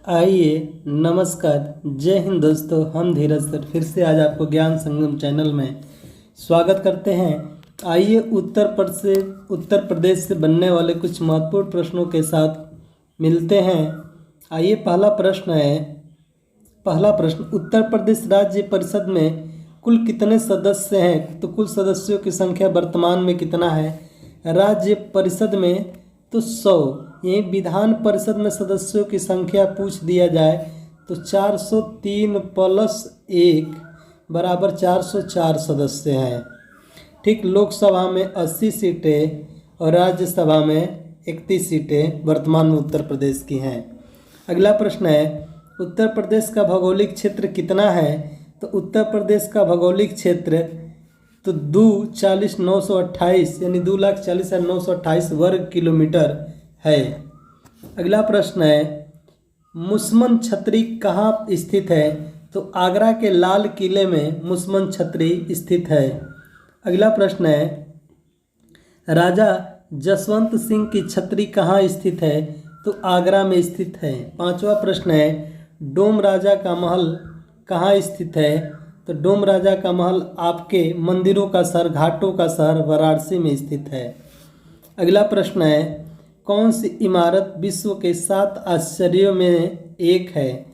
आइए नमस्कार, जय हिंद दोस्तों। हम धीरज सर फिर से आज आपको ज्ञान संगम चैनल में स्वागत करते हैं। आइए उत्तर प्रदेश से बनने वाले कुछ महत्वपूर्ण प्रश्नों के साथ मिलते हैं। आइए पहला प्रश्न, उत्तर प्रदेश राज्य परिषद में कुल कितने सदस्य हैं? तो कुल सदस्यों की संख्या वर्तमान में कितना है राज्य परिषद में? तो 100। यही विधान परिषद में सदस्यों की संख्या पूछ दिया जाए तो 403 प्लस 1 बराबर 404 सदस्य हैं। ठीक, लोकसभा में 80 सीटें और राज्यसभा में 31 सीटें वर्तमान में उत्तर प्रदेश की हैं। अगला प्रश्न है, उत्तर प्रदेश का भौगोलिक क्षेत्र कितना है? तो उत्तर प्रदेश का भौगोलिक क्षेत्र तो 2,40,928 यानी 2,40,928 वर्ग किलोमीटर है। अगला प्रश्न है, मुसमन छतरी कहाँ स्थित है? तो आगरा के लाल किले में मुसमन छतरी स्थित है। अगला प्रश्न है, राजा जसवंत सिंह की छतरी कहाँ स्थित है? तो आगरा में स्थित है। पांचवा प्रश्न है, डोम राजा का महल कहाँ स्थित है? तो डोम राजा का महल आपके मंदिरों का शहर, घाटों का शहर वाराणसी में स्थित है। अगला प्रश्न है, कौन सी इमारत विश्व के 7 आश्चर्यों में एक है?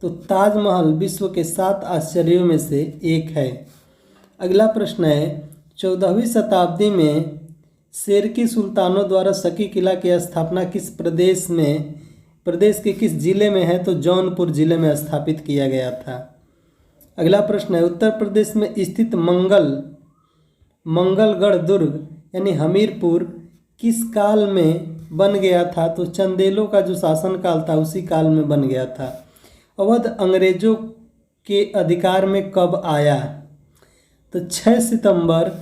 तो ताजमहल विश्व के 7 आश्चर्यों में से एक है। अगला प्रश्न है, 14वीं शताब्दी में शेरकी सुल्तानों द्वारा सकी किला की स्थापना किस प्रदेश के किस जिले में है? तो जौनपुर जिले में स्थापित किया गया था। अगला प्रश्न है, उत्तर प्रदेश में स्थित मंगलगढ़ दुर्ग यानी हमीरपुर किस काल में बन गया था? तो चंदेलों का जो शासन काल था उसी काल में बन गया था। अवध अंग्रेजों के अधिकार में कब आया? तो 6 सितंबर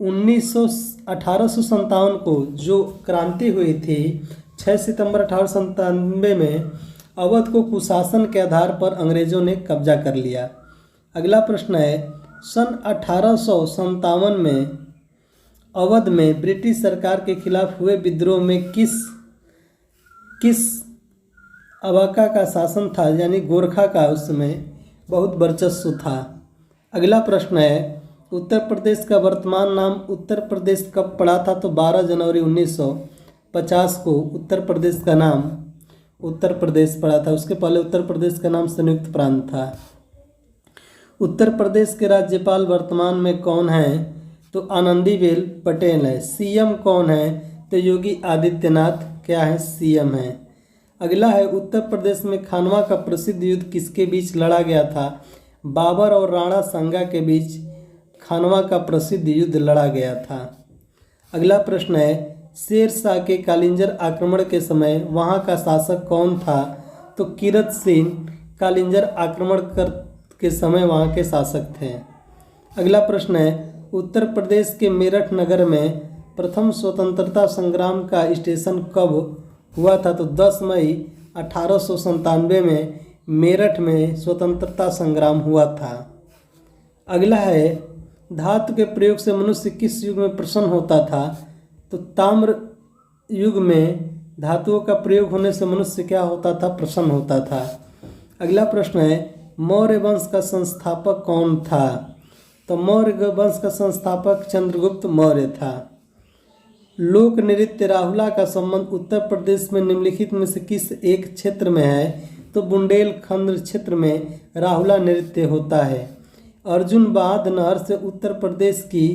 1857 को जो क्रांति हुई थी, 6 सितंबर 1897 में अवध को कुशासन के आधार पर अंग्रेजों ने कब्जा कर लिया। अगला प्रश्न है, सन 1857 में अवध में ब्रिटिश सरकार के खिलाफ हुए विद्रोह में किस अवाका का शासन था? यानी गोरखा का उस समय बहुत वर्चस्व था। अगला प्रश्न है, उत्तर प्रदेश का वर्तमान नाम उत्तर प्रदेश कब पड़ा था? तो 12 जनवरी 1950 को उत्तर प्रदेश का नाम उत्तर प्रदेश पड़ा था। उसके पहले उत्तर प्रदेश का नाम संयुक्त प्रांत था। उत्तर प्रदेश के राज्यपाल वर्तमान में कौन है? तो आनंदीबेन पटेल है। सीएम कौन है? तो योगी आदित्यनाथ क्या है? सीएम है। अगला है, उत्तर प्रदेश में खानवा का प्रसिद्ध युद्ध किसके बीच लड़ा गया था? बाबर और राणा सांगा के बीच खानवा का प्रसिद्ध युद्ध लड़ा गया था। अगला प्रश्न है, शेर शाह के कालिंजर आक्रमण के समय वहां का शासक कौन था? तो कीरत सिंह कालिंजर आक्रमण के समय वहां के शासक थे। अगला प्रश्न है, उत्तर प्रदेश के मेरठ नगर में प्रथम स्वतंत्रता संग्राम का स्टेशन कब हुआ था? तो 10 मई 1897 में मेरठ में स्वतंत्रता संग्राम हुआ था। अगला है, धातु के प्रयोग से मनुष्य किस युग में प्रसन्न होता था? तो ताम्र युग में धातुओं का प्रयोग होने से मनुष्य क्या होता था? प्रसन्न होता था। अगला प्रश्न है, मौर्य वंश का संस्थापक कौन था? तो मौर्य वंश का संस्थापक चंद्रगुप्त मौर्य था। लोक नृत्य राहुला का संबंध उत्तर प्रदेश में निम्नलिखित में से किस एक क्षेत्र में है? तो बुंदेलखंड क्षेत्र में राहुला नृत्य होता है। अर्जुन बांध नहर से उत्तर प्रदेश की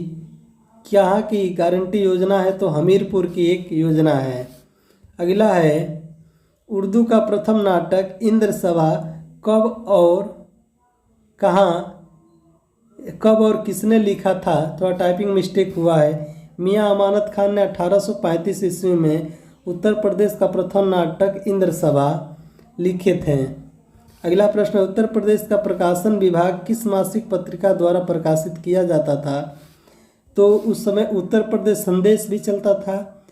क्या की गारंटी योजना है? तो हमीरपुर की एक योजना है। अगला है, उर्दू का प्रथम नाटक इंद्र सभा कब और किसने लिखा था? थोड़ा टाइपिंग मिस्टेक हुआ है। मियां अमानत खान ने 1835 ईस्वी में उत्तर प्रदेश का प्रथम नाटक इंद्र सभा लिखे थे। अगला प्रश्न, उत्तर प्रदेश का प्रकाशन विभाग किस मासिक पत्रिका द्वारा प्रकाशित किया जाता था? तो उस समय उत्तर प्रदेश संदेश भी चलता था,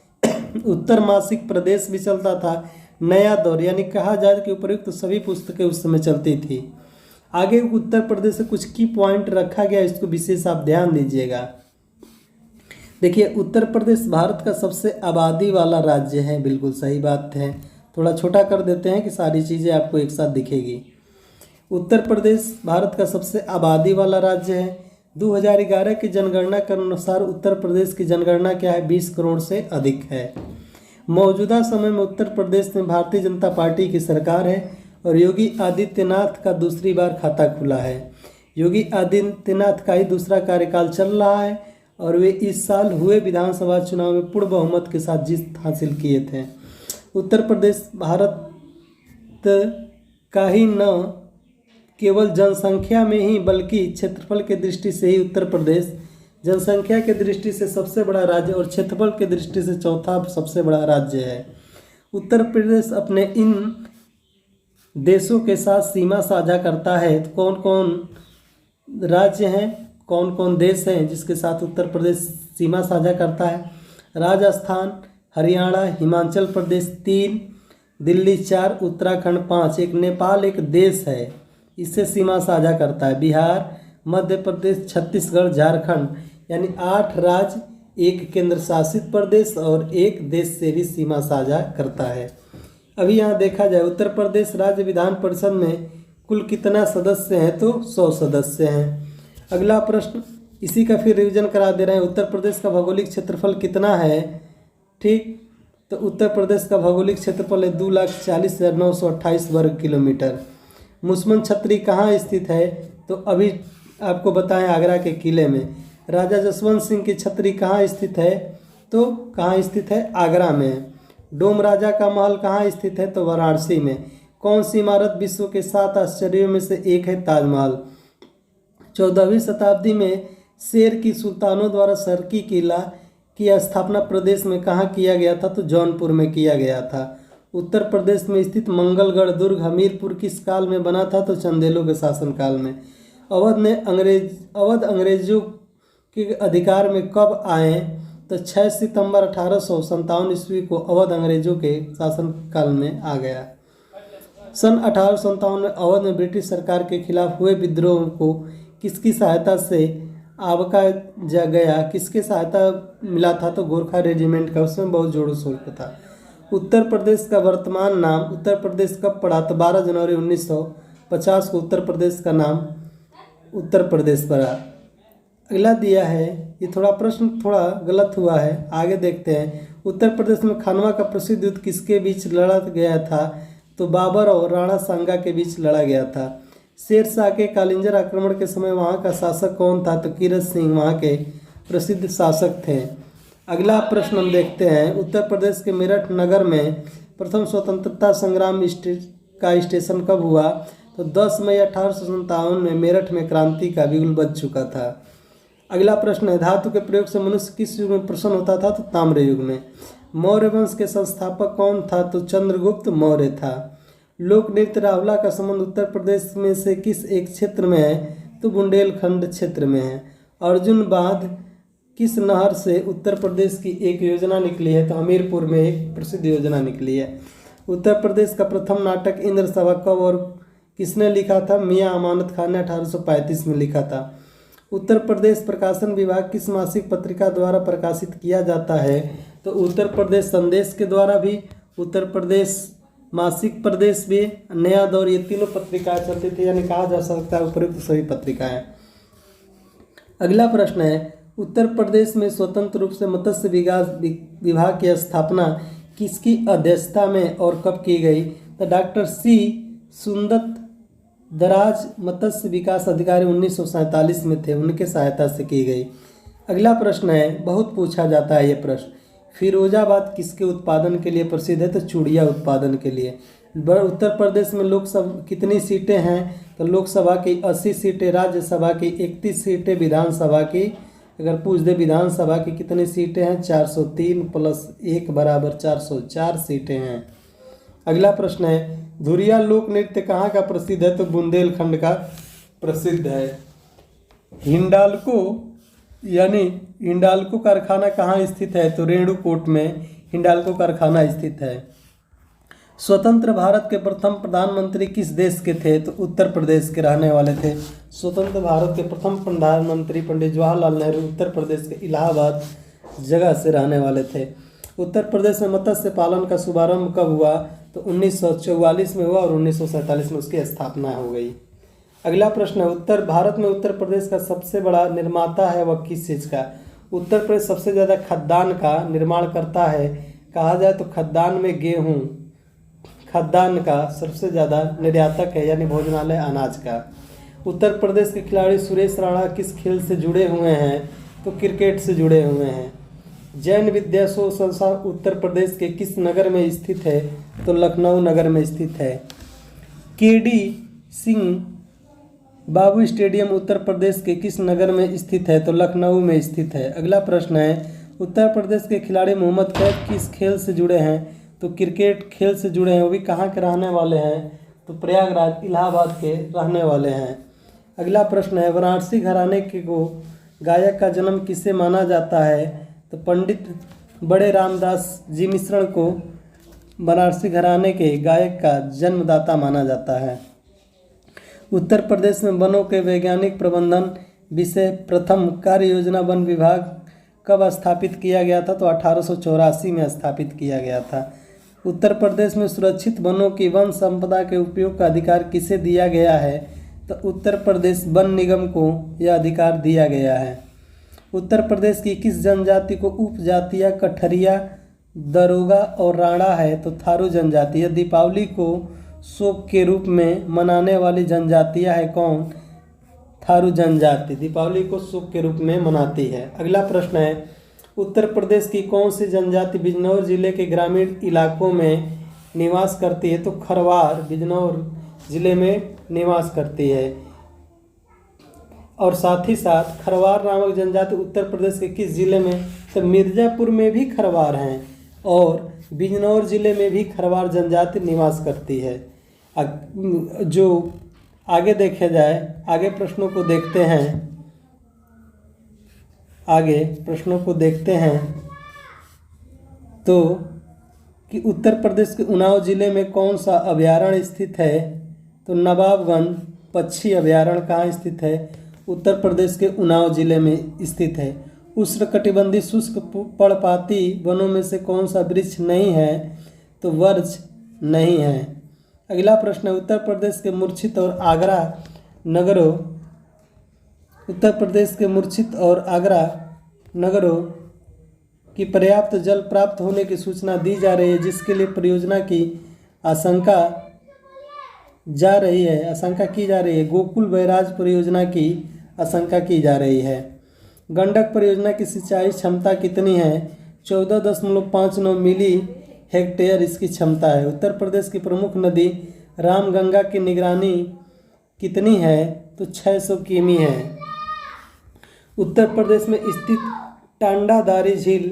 उत्तर मासिक प्रदेश भी चलता था, नया दौर यानी कहा जाए कि उपयुक्त सभी पुस्तकें उस समय चलती थी। आगे उत्तर प्रदेश से कुछ की पॉइंट रखा गया, इसको विशेष आप ध्यान दीजिएगा। देखिए, उत्तर प्रदेश भारत का सबसे आबादी वाला राज्य है, बिल्कुल सही बात है। थोड़ा छोटा कर देते हैं कि सारी चीज़ें आपको एक साथ दिखेगी। उत्तर प्रदेश भारत का सबसे आबादी वाला राज्य है। 2011 की जनगणना के अनुसार उत्तर प्रदेश की जनगणना क्या है, 20 करोड़ से अधिक है। मौजूदा समय में उत्तर प्रदेश में भारतीय जनता पार्टी की सरकार है और योगी आदित्यनाथ का दूसरी बार खाता खुला है। योगी आदित्यनाथ का ही दूसरा कार्यकाल चल रहा है और वे इस साल हुए विधानसभा चुनाव में पूर्ण बहुमत के साथ जीत हासिल किए थे। उत्तर प्रदेश भारत का ही न केवल जनसंख्या में ही बल्कि क्षेत्रफल के दृष्टि से ही उत्तर प्रदेश जनसंख्या के दृष्टि से सबसे बड़ा राज्य और क्षेत्रफल के दृष्टि से चौथा सबसे बड़ा राज्य है। उत्तर प्रदेश अपने इन देशों के साथ सीमा साझा करता है। तो कौन कौन राज्य हैं, कौन कौन देश हैं जिसके साथ उत्तर प्रदेश सीमा साझा करता है? राजस्थान, हरियाणा, हिमाचल प्रदेश 3, दिल्ली 4, उत्तराखंड 5, एक नेपाल एक देश है, इससे सीमा साझा करता है। बिहार, मध्य प्रदेश, छत्तीसगढ़, झारखंड, यानी 8 राज्य, एक केंद्र शासित प्रदेश और एक देश से भी सीमा साझा करता है। अभी यहाँ देखा जाए उत्तर प्रदेश राज्य विधान परिषद में कुल कितना सदस्य हैं, तो 100 सदस्य हैं। अगला प्रश्न इसी का फिर रिवीजन करा दे रहे हैं। उत्तर प्रदेश का भौगोलिक क्षेत्रफल कितना है? ठीक, तो उत्तर प्रदेश का भौगोलिक क्षेत्रफल है 2,40,928 वर्ग किलोमीटर। मुसमन छतरी कहाँ स्थित है? तो अभी आपको बताएं आगरा के किले में। राजा जसवंत सिंह की छतरी कहाँ स्थित है? तो कहाँ स्थित है? आगरा में। डोम राजा का महल कहाँ स्थित है? तो वाराणसी में। कौन सी इमारत विश्व के 7 आश्चर्यों में से एक है? ताजमहल। 14वीं शताब्दी में शेर की सुल्तानों द्वारा सरकी किला की स्थापना प्रदेश में कहाँ किया गया था? तो जौनपुर में किया गया था। उत्तर प्रदेश में स्थित मंगलगढ़ दुर्ग हमीरपुर किस काल में बना था? तो चंदेलों के शासनकाल में। अवध अंग्रेजों के अधिकार में कब आए? तो 6 सितंबर 1857 ईस्वी को अवध अंग्रेजों के शासनकाल में आ गया। सन 1857 में अवध में ब्रिटिश सरकार के खिलाफ हुए विद्रोह को किसकी सहायता से आबका गया, किसके सहायता मिला था? तो गोरखा रेजिमेंट का, उसमें बहुत जोरों शोर था। उत्तर प्रदेश का वर्तमान नाम उत्तर प्रदेश कब पड़ा? तो 12 जनवरी 1950 को उत्तर प्रदेश का नाम उत्तर प्रदेश पड़ा। अगला दिया है, ये थोड़ा प्रश्न थोड़ा गलत हुआ है, आगे देखते हैं। उत्तर प्रदेश में खानवा का प्रसिद्ध युद्ध किसके बीच लड़ा गया था? तो बाबर और राणा सांगा के बीच लड़ा गया था। शेर शाह के कालिंजर आक्रमण के समय वहाँ का शासक कौन था? तो कीरत सिंह वहाँ के प्रसिद्ध शासक थे। अगला प्रश्न हम देखते हैं। उत्तर प्रदेश के मेरठ नगर में प्रथम स्वतंत्रता संग्राम का स्टेशन कब हुआ? तो 10 मई 1857 में मेरठ में क्रांति का बिगुल बज चुका था। अगला प्रश्न है, धातु के प्रयोग से मनुष्य किस युग में प्रसन्न होता था? तो ताम्र युग में। मौर्य वंश के संस्थापक कौन था? तो चंद्रगुप्त मौर्य था। लोक नृत्य रावला का संबंध उत्तर प्रदेश में से किस एक क्षेत्र में है? तो बुंदेलखंड क्षेत्र में है। अर्जुन बांध किस नहर से उत्तर प्रदेश की एक योजना निकली है? तो हमीरपुर में एक प्रसिद्ध योजना निकली है। उत्तर प्रदेश का प्रथम नाटक इंद्र सभा कब और किसने लिखा था? मियां अमानत खान ने 1835 में लिखा था। उत्तर प्रदेश प्रकाशन विभाग किस मासिक पत्रिका द्वारा प्रकाशित किया जाता है? तो उत्तर प्रदेश संदेश के द्वारा भी, उत्तर प्रदेश मासिक प्रदेश भी, नया दौर, ये तीनों पत्रिकाएं चलती थी, यानी कहा जा सकता है उपयुक्त सभी पत्रिकाएं। अगला प्रश्न है, उत्तर प्रदेश में स्वतंत्र रूप से मत्स्य विकास विभाग की स्थापना किसकी अध्यक्षता में और कब की गई? तो डॉक्टर सी सुंदत दराज मत्स्य विकास अधिकारी 1947 में थे, उनके सहायता से की गई। अगला प्रश्न है, बहुत पूछा जाता है ये प्रश्न, फिरोजाबाद किसके उत्पादन के लिए प्रसिद्ध है? तो चूड़िया उत्पादन के लिए। उत्तर प्रदेश में लोकसभा कितनी सीटें हैं? तो लोकसभा की 80 सीटें, राज्यसभा की 31 सीटें, विधानसभा की अगर पूछ दे विधानसभा की कितनी सीटें हैं? 403 प्लस 1 बराबर 404 सीटें हैं। अगला प्रश्न है, धुरिया लोक नृत्य कहाँ का प्रसिद्ध है? तो बुंदेलखंड का प्रसिद्ध है। हिंडाल्को यानी हिंडाल्को कारखाना कहाँ स्थित है? तो रेणुकूट में हिंडाल्को कारखाना स्थित है। स्वतंत्र भारत के प्रथम प्रधानमंत्री किस देश के थे? तो उत्तर प्रदेश के रहने वाले थे। स्वतंत्र भारत के प्रथम प्रधानमंत्री पंडित जवाहरलाल नेहरू उत्तर प्रदेश के इलाहाबाद जगह से रहने वाले थे। उत्तर प्रदेश में मत्स्य पालन का शुभारंभ कब हुआ? तो 1944 में हुआ और 1947 में उसकी स्थापना हो गई। अगला प्रश्न है, भारत में उत्तर प्रदेश का सबसे बड़ा निर्माता है वह किस चीज़ का? उत्तर प्रदेश सबसे ज़्यादा खाद्यान्न का निर्माण करता है, कहा जाए तो खाद्यान्न में गेहूँ खाद्यान्न का सबसे ज़्यादा निर्यातक है, यानी भोजनालय अनाज का। उत्तर प्रदेश के खिलाड़ी सुरेश राणा किस खेल से जुड़े हुए हैं? तो क्रिकेट से जुड़े हुए हैं। जैन विद्या शोध संस्थान उत्तर प्रदेश के किस नगर में स्थित है? तो लखनऊ नगर में स्थित है। केडी सिंह बाबू स्टेडियम उत्तर प्रदेश के किस नगर में स्थित है? तो लखनऊ में स्थित है। अगला प्रश्न है, उत्तर प्रदेश के खिलाड़ी मोहम्मद कैफ किस खेल से जुड़े हैं? तो क्रिकेट खेल से जुड़े हैं। वो भी कहाँ के रहने वाले हैं? तो प्रयागराज इलाहाबाद के रहने वाले हैं। अगला प्रश्न है, वाराणसी घराने के को गायक का जन्म किसे माना जाता है? तो पंडित बड़े रामदास जी मिश्रण को वाराणसी घराने के गायक का जन्मदाता माना जाता है। उत्तर प्रदेश में वनों के वैज्ञानिक प्रबंधन विषय प्रथम कार्य योजना वन विभाग कब स्थापित किया गया था? तो 1884 में स्थापित किया गया था। उत्तर प्रदेश में सुरक्षित वनों की वन संपदा के उपयोग का अधिकार किसे दिया गया है? तो उत्तर प्रदेश वन निगम को यह अधिकार दिया गया है। उत्तर प्रदेश की किस जनजाति को उपजातियाँ कठरिया, दरोगा और राणा है? तो थारू जनजाति। यह दीपावली को शोक के रूप में मनाने वाली जनजातियाँ है कौन? थारू जनजाति दीपावली को शोक के रूप में मनाती है। अगला प्रश्न है, उत्तर प्रदेश की कौन सी जनजाति बिजनौर जिले के ग्रामीण इलाकों में निवास करती है? तो खरवार बिजनौर जिले में निवास करती है। और साथ ही साथ खरवार नामक जनजाति उत्तर प्रदेश के किस जिले में? तो मिर्ज़ापुर में भी खरवार हैं और बिजनौर जिले में भी खरवार जनजाति निवास करती है। जो आगे देखा जाए, आगे प्रश्नों को देखते हैं तो कि उत्तर प्रदेश के उन्नाव जिले में कौन सा अभयारण्य स्थित है? तो नवाबगंज पक्षी अभयारण्य कहाँ स्थित है? उत्तर प्रदेश के उन्नाव जिले में स्थित है। उष्णकटिबंधीय शुष्क पर्णपाती वनों में से कौन सा वृक्ष नहीं है? तो वर्ष नहीं है। अगला प्रश्न है, उत्तर प्रदेश के मूर्छित और आगरा नगरों की पर्याप्त जल प्राप्त होने की सूचना दी जा रही है, जिसके लिए परियोजना की आशंका की जा रही है। गोकुल बैराज परियोजना की आशंका की जा रही है। गंडक परियोजना की सिंचाई क्षमता कितनी है? 14.59 मिली हेक्टेयर इसकी क्षमता है। उत्तर प्रदेश की प्रमुख नदी रामगंगा की निगरानी कितनी है? तो 600 किमी है। उत्तर प्रदेश में स्थित टांडादारी झील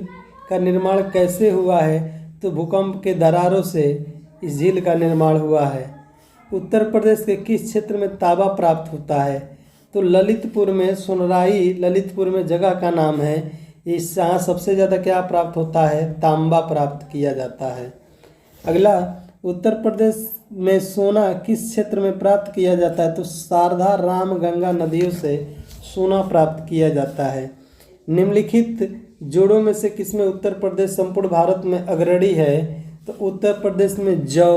का निर्माण कैसे हुआ है? तो भूकंप के दरारों से इस झील का निर्माण हुआ है। उत्तर प्रदेश के किस क्षेत्र में तांबा प्राप्त होता है? तो ललितपुर में। सोनराई ललितपुर में जगह का नाम है। इस यहाँ सबसे ज़्यादा क्या प्राप्त होता है? तांबा प्राप्त किया जाता है। अगला, उत्तर प्रदेश में सोना किस क्षेत्र में प्राप्त किया जाता है? तो शारदा राम गंगा नदियों से सोना प्राप्त किया जाता है। निम्नलिखित जोड़ों में से किसमें उत्तर प्रदेश संपूर्ण भारत में अग्रणी है? तो उत्तर प्रदेश में जौ।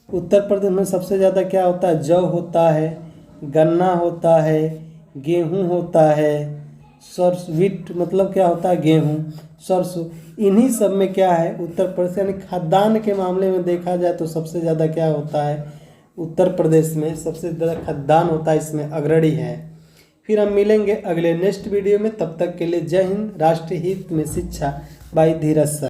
उत्तर प्रदेश में सबसे ज़्यादा क्या होता है? जौ होता है, गन्ना होता है, गेहूँ होता है, सरसों व्हीट मतलब क्या होता है? गेहूँ, सरसों। इन्हीं सब में क्या है? उत्तर प्रदेश यानी खाद्यान्न के मामले में देखा जाए तो सबसे ज़्यादा क्या होता है? उत्तर प्रदेश में सबसे ज़्यादा खाद्यान्न होता है, इसमें अग्रणी है। फिर हम मिलेंगे अगले नेक्स्ट वीडियो में, तब तक के लिए जय हिंद। राष्ट्रीय हित में शिक्षा बाय धीरज सर।